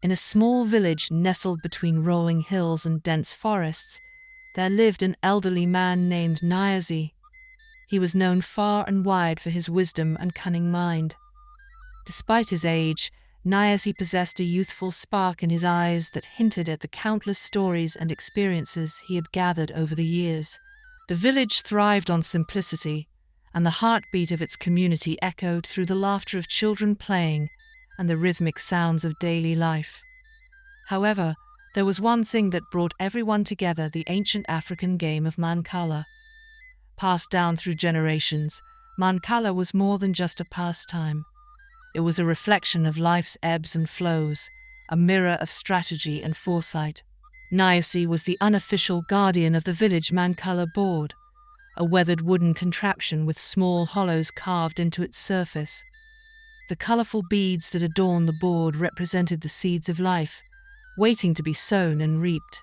In a small village nestled between rolling hills and dense forests, there lived an elderly man named Nyasi. He was known far and wide for his wisdom and cunning mind. Despite his age, Nyasi possessed a youthful spark in his eyes that hinted at the countless stories and experiences he had gathered over the years. The village thrived on simplicity, and the heartbeat of its community echoed through the laughter of children playing and the rhythmic sounds of daily life. However, there was one thing that brought everyone together: the ancient African game of Mancala. Passed down through generations, Mancala was more than just a pastime. It was a reflection of life's ebbs and flows, a mirror of strategy and foresight. Nyasi was the unofficial guardian of the village Mancala board, a weathered wooden contraption with small hollows carved into its surface. The colorful beads that adorned the board represented the seeds of life, waiting to be sown and reaped.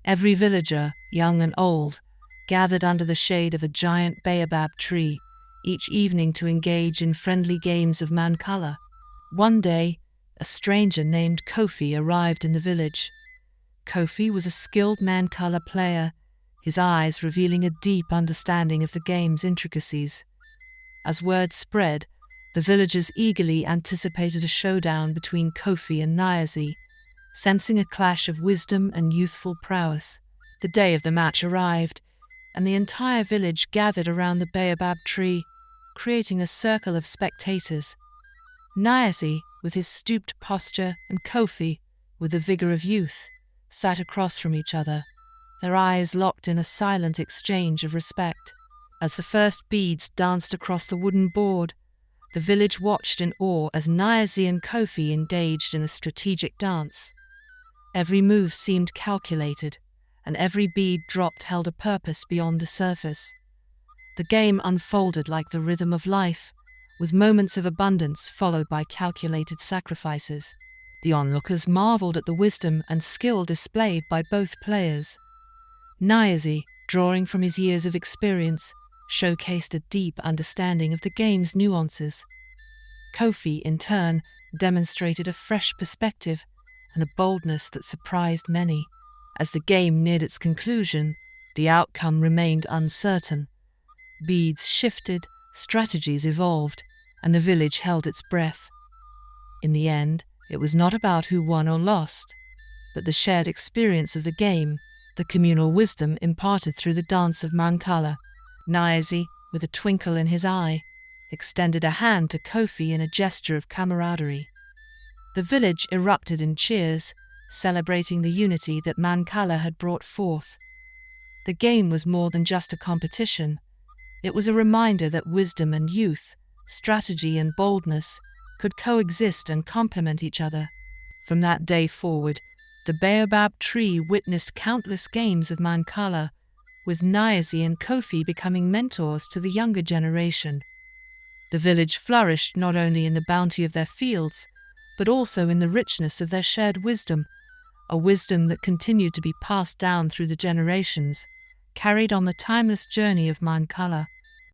Every villager, young and old, gathered under the shade of a giant baobab tree each evening to engage in friendly games of Mancala. One day, a stranger named Kofi arrived in the village. Kofi was a skilled Mancala player, his eyes revealing a deep understanding of the game's intricacies. As word spread, the villagers eagerly anticipated a showdown between Kofi and Nyasi, sensing a clash of wisdom and youthful prowess. The day of the match arrived, and the entire village gathered around the baobab tree, creating a circle of spectators. Nyasi, with his stooped posture, and Kofi, with the vigor of youth, sat across from each other, their eyes locked in a silent exchange of respect. As the first beads danced across the wooden board, the village watched in awe as Nyasi and Kofi engaged in a strategic dance. Every move seemed calculated, and every bead dropped held a purpose beyond the surface. The game unfolded like the rhythm of life, with moments of abundance followed by calculated sacrifices. The onlookers marveled at the wisdom and skill displayed by both players. Nyasi, drawing from his years of experience, showcased a deep understanding of the game's nuances. Kofi, in turn, demonstrated a fresh perspective and a boldness that surprised many. As the game neared its conclusion, the outcome remained uncertain. Beads shifted, strategies evolved, and the village held its breath. In the end, it was not about who won or lost, but the shared experience of the game, the communal wisdom imparted through the dance of Mancala. Nyasi, with a twinkle in his eye, extended a hand to Kofi in a gesture of camaraderie. The village erupted in cheers, celebrating the unity that Mancala had brought forth. The game was more than just a competition. It was a reminder that wisdom and youth, strategy and boldness, could coexist and complement each other. From that day forward, the baobab tree witnessed countless games of Mancala, with Nyasi and Kofi becoming mentors to the younger generation. The village flourished not only in the bounty of their fields, but also in the richness of their shared wisdom, a wisdom that continued to be passed down through the generations, carried on the timeless journey of Mancala.